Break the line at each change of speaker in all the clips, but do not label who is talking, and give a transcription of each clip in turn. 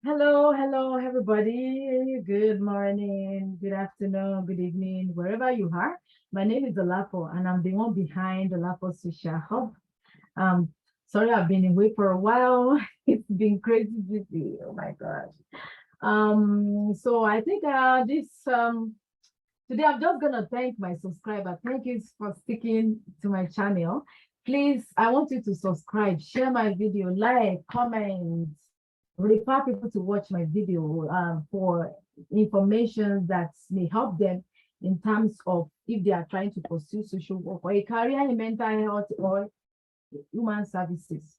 Hello, everybody. Good morning, good afternoon, good evening, wherever you are. My name is Olapo, and I'm the one behind Olapo Social Hub. Um, Sorry, I've been away for a while. It's been crazy busy. Oh my gosh. So I think this today I'm just gonna thank my subscriber. Thank you for sticking to my channel. Please, I want you to subscribe, share my video, like, comment, refer people to watch my video for information that may help them in terms of if they are trying to pursue social work or a career in mental health or human services.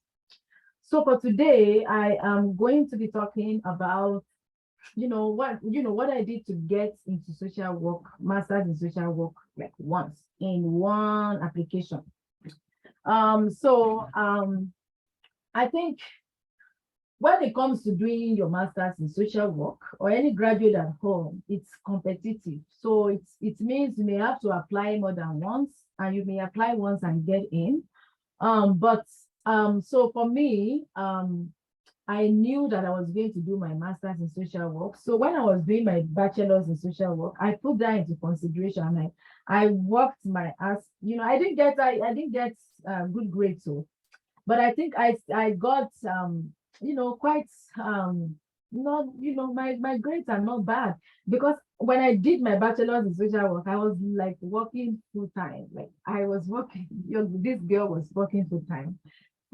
So for today, I am going to be talking about what I did to get into social work, master's in social work, like once in one application. I think when it comes to doing your master's in social work or any graduate at home, it's competitive. So it means you may have to apply more than once, and you may apply once and get in. So for me, I knew that I was going to do my master's in social work. So when I was doing my bachelor's in social work, I put that into consideration. And I worked my ass. I didn't get good grades, so, but I think I got quite not my grades are not bad, because when I did my bachelor's in social work, I was like working full time. Like I was working, this girl was working full time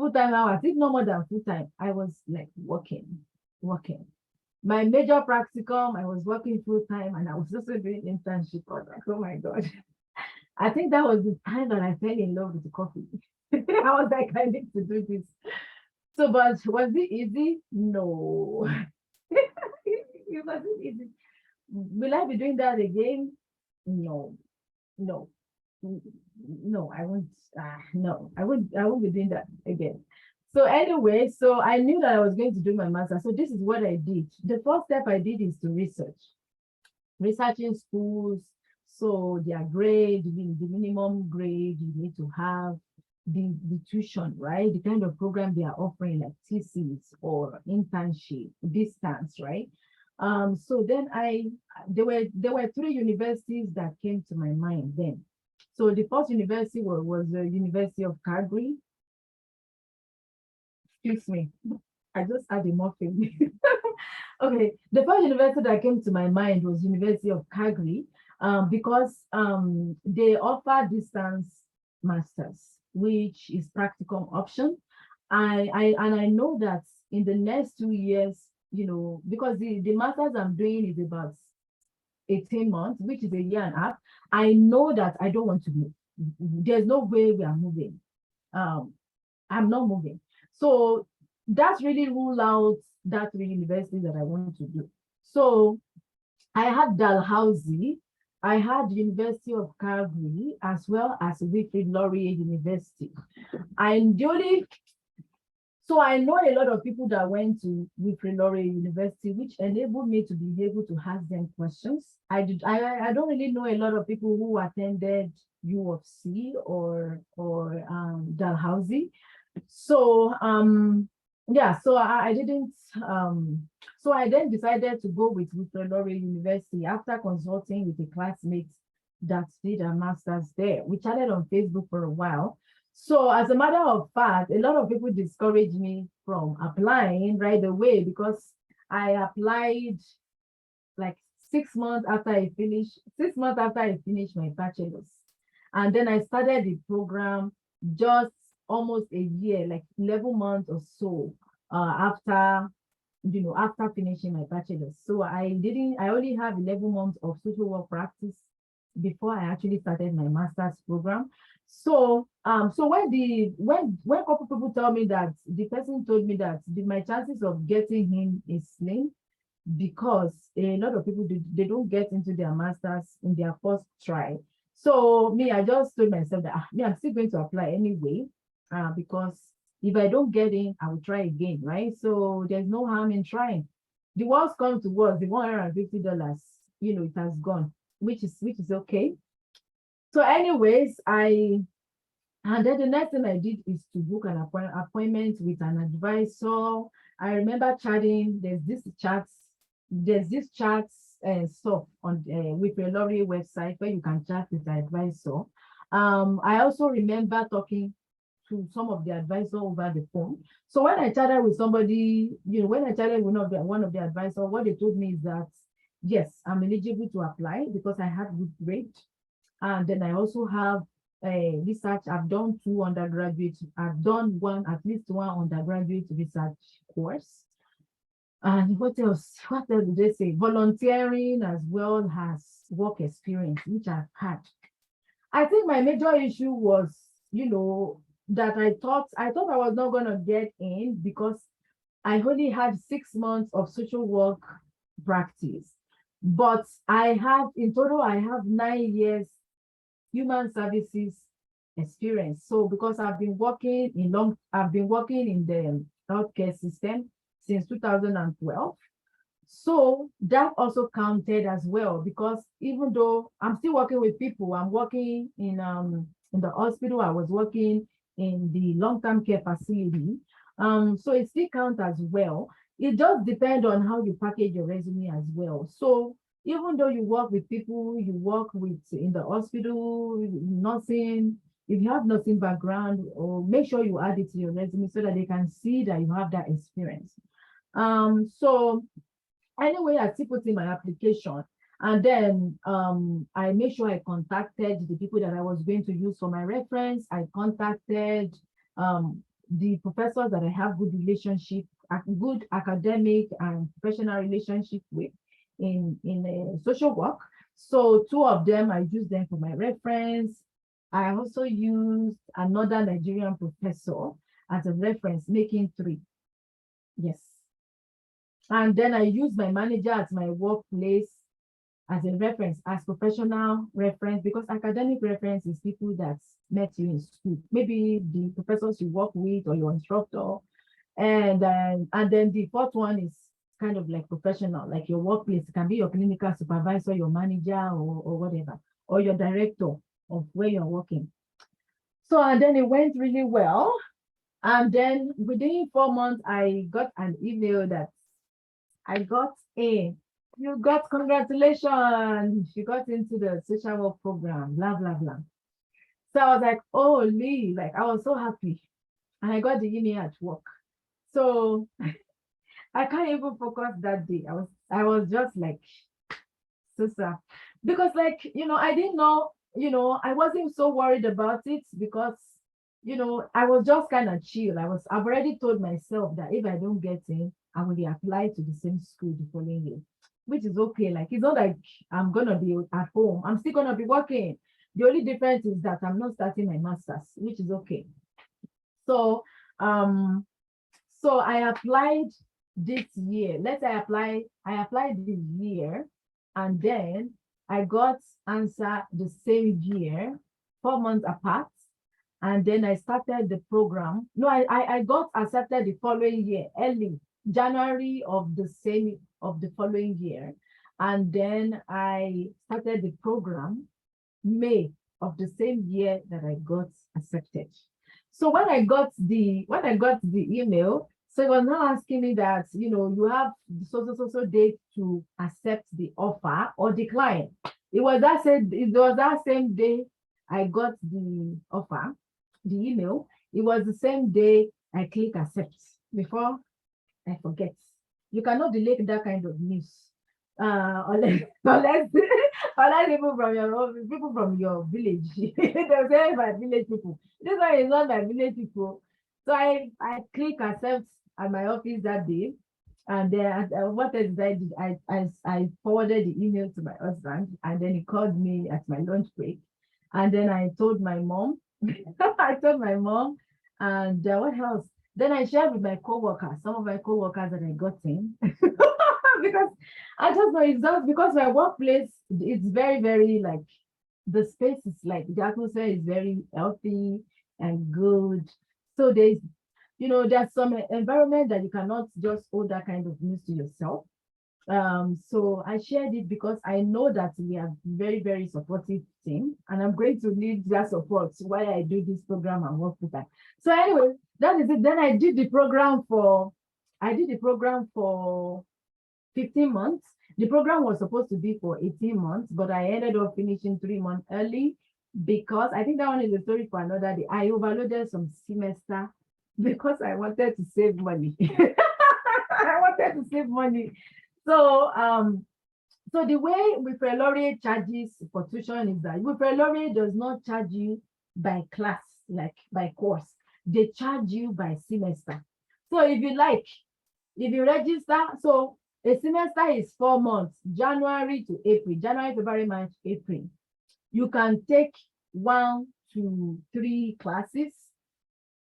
hours, if no more than full time. I was like working. My major practicum, I was working full time, and I was also doing internship. I was like, oh my God. I think that was the time that I fell in love with the coffee. I was like, I need to do this. So, but was it easy? No. It wasn't easy. Will I be doing that again? No, no, no, I won't. No, I won't be doing that again. So anyway, so I knew that I was going to do my master. So this is what I did. The first step I did is to researching schools. So their grade, the minimum grade you need to have, the tuition, right? The kind of program they are offering, like thesis or internship, distance, right? So then there were three universities that came to my mind then. So the first university was the University of Calgary. Excuse me, I just had a muffin. Okay, the first university that came to my mind was University of Calgary, because they offer distance masters, which is practicum option. I know that in the next 2 years, because the masters I'm doing is about 18 months, which is a year and a half. I know that I don't want to move. There's no way we are moving. Um, I'm not moving. So that's really rule out that three universities that I want to do. So I had Dalhousie, I had University of Calgary, as well as Wilfrid Laurier University. And the only So I know a lot of people that went to Wilfrid Laurier University, which enabled me to be able to ask them questions. I don't really know a lot of people who attended U of C or Dalhousie. So yeah, so I didn't so I then decided to go with Wilfrid Laurier University after consulting with a classmate that did a master's there. We chatted on Facebook for a while. So as a matter of fact, a lot of people discouraged me from applying right away, because I applied like 6 months after I finished, 6 months after I finished my bachelor's. And then I started the program just almost a year, like 11 months or so, after finishing my bachelor's. So I only have 11 months of social work practice before I actually started my master's program. So when a couple people tell me that the person told me that my chances of getting him is slim, because a lot of people they don't get into their masters in their first try. So me, I just told myself that I'm still going to apply anyway, because if I don't get in, I will try again, right? So there's no harm in trying. The worst comes to worst, the $150, it has gone, which is okay. So anyways, and then the next thing I did is to book an appointment with an advisor. I remember chatting. There's this chats stuff on Wilfrid Laurier website where you can chat with the advisor. I also remember talking to some of the advisor over the phone. So when I chatted with somebody, when I chatted with one of the advisor, what they told me is that yes, I'm eligible to apply because I have good grade. And then I also have a research. I've done two undergraduate. I've done at least one undergraduate research course. And what else? What else did they say? Volunteering as well as work experience, which I've had. I think my major issue was, that I thought I was not going to get in because I only had 6 months of social work practice. But in total, I have 9 years human services experience. So because I've been working in the healthcare system since 2012. So that also counted as well, because even though I'm still working with people, I'm working in the hospital, I was working in the long-term care facility. So it still counts as well. It just depends on how you package your resume as well. So even though you work with people, you work with in the hospital, nursing, if you have nursing background, or make sure you add it to your resume so that they can see that you have that experience. So anyway, I still put in my application, and then I made sure I contacted the people that I was going to use for my reference. I contacted the professors that I have good academic and professional relationship with in social work. So two of them, I used them for my reference. I also used another Nigerian professor as a reference, making 3. Yes. And then I used my manager at my workplace as a reference, as professional reference, because academic reference is people that met you in school, maybe the professors you work with or your instructor. And then the fourth one is kind of like professional, like your workplace. It can be your clinical supervisor, your manager, or whatever, or your director of where you're working. So, and then it went really well. And then within 4 months, I got an email that you got congratulations, you got into the social work program, blah, blah, blah. So I was like, oh, Lee, like I was so happy. And I got the email at work. So I can't even focus that day. I was just like, so sad. Because I didn't know, I wasn't so worried about it because, I was just kind of chill. I've already told myself that if I don't get in, I will apply to the same school the following year, which is okay. Like, it's not like I'm going to be at home. I'm still going to be working. The only difference is that I'm not starting my master's, which is okay. So, I applied this year. I applied this year, and then I got answer the same year, 4 months apart. And then I started the program. No, I got accepted the following year, early January of the following year. And then I started the program May of the same year that I got accepted. So when I got the email, so it was now asking me that, you have so date to accept the offer or decline. It was that same day I got the offer, the email. It was the same day I click accept before I forget. You cannot delay that kind of news. Unless people from your village. They'll say my village people. This one is not my village people. So I click accept at my office that day. And then what else did I did? I forwarded the email to my husband, and then he called me at my lunch break. And then I told my mom. I told my mom, and what else? Then I shared with my coworkers, some of my coworkers that I got in. Because I just know it's just because my workplace, it's very, very like the space is like the atmosphere is very healthy and good. So there's some environment that you cannot just hold that kind of news to yourself. So I shared it because I know that we are very, very supportive team, and I'm going to need that support while I do this program and work with that. So anyway, that is it. Then I did the program I did the program for 15 months. The program was supposed to be for 18 months, but I ended up finishing 3 months early because I think that one is a story for another day. I overloaded some semester because I wanted to save money. I wanted to save money. So so the way Wilfrid Laurier charges for tuition is that Wilfrid Laurier does not charge you by class, like by course. They charge you by semester. So if you register, so a semester is 4 months, January to April, January, February, March, April. You can take 1 to 3 classes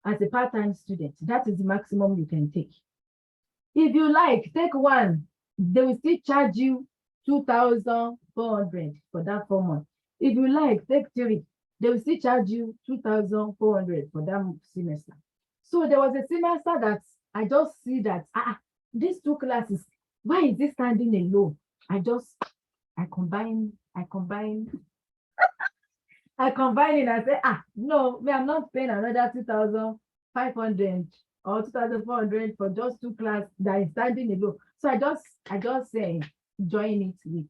as a part-time student. That is the maximum you can take. If you like, take one, they will still charge you 2,400 for that 4 months. If you like, take 3, they will still charge you 2,400 for that semester. So there was a semester that I just see that these 2 classes, why is this standing alone? I combine it and say, no, I'm not paying another 2,500 or 2,400 for just 2 classes that is standing alone. So I just say join it with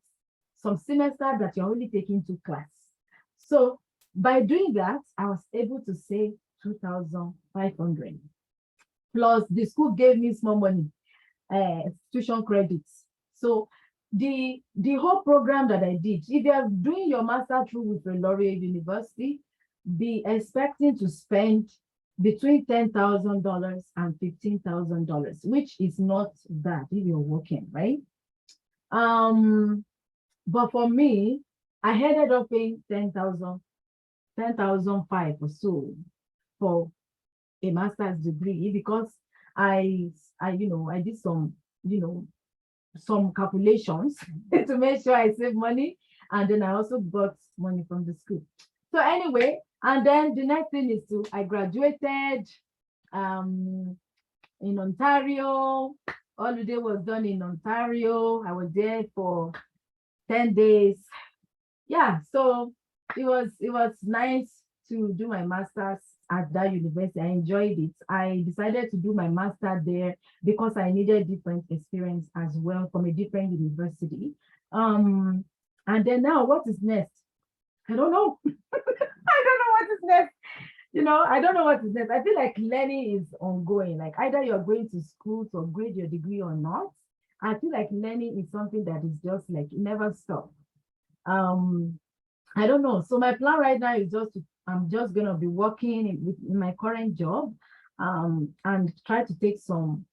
some semester that you're only taking 2 classes. So by doing that, I was able to save 2,500. Plus the school gave me small money, tuition credits. So the whole program that I did, if you're doing your master through Wilfrid Laurier University, be expecting to spend between $10,000 and $15,000, which is not bad if you're working, right? But for me, I ended up paying 10,500 or so for a master's degree because I did some calculations to make sure I save money, and then I also got money from the school. So anyway, and then the next thing is I graduated in Ontario. Holiday was done in Ontario. I was there for 10 days. Yeah, so it was nice to do my master's at that university. I enjoyed it. I decided to do my master there because I needed different experience as well from a different university. And then now, what is next? I don't know. I don't know what is next. I don't know what is next. I feel like learning is ongoing. Like either you're going to school to upgrade your degree or not. I feel like learning is something that is just like never stop. I don't know. So my plan right now is I'm just gonna be working in my current job, and try to take some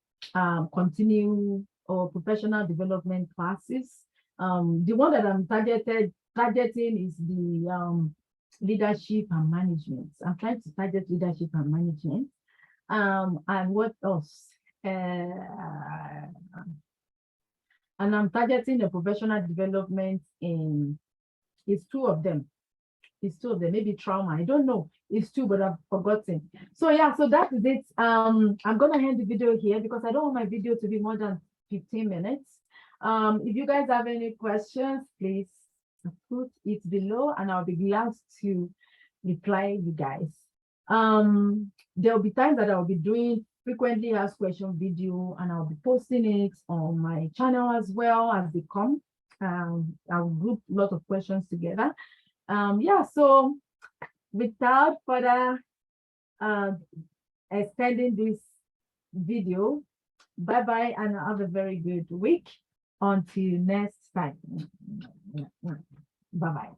continue or professional development classes. The one that I'm targeting is the leadership and management. I'm trying to target leadership and management. And what else? And I'm targeting the professional development it's 2 of them. It's 2 of them, maybe trauma. I don't know. It's 2, but I've forgotten. So yeah, so that is it. I'm gonna end the video here because I don't want my video to be more than 15 minutes. If you guys have any questions, please put it below and I'll be glad to reply you guys. There'll be times that I'll be doing frequently asked question video and I'll be posting it on my channel as well as they come. I'll group a lot of questions together. Yeah, so without further extending this video, bye-bye and have a very good week. Until next time. Bye-bye.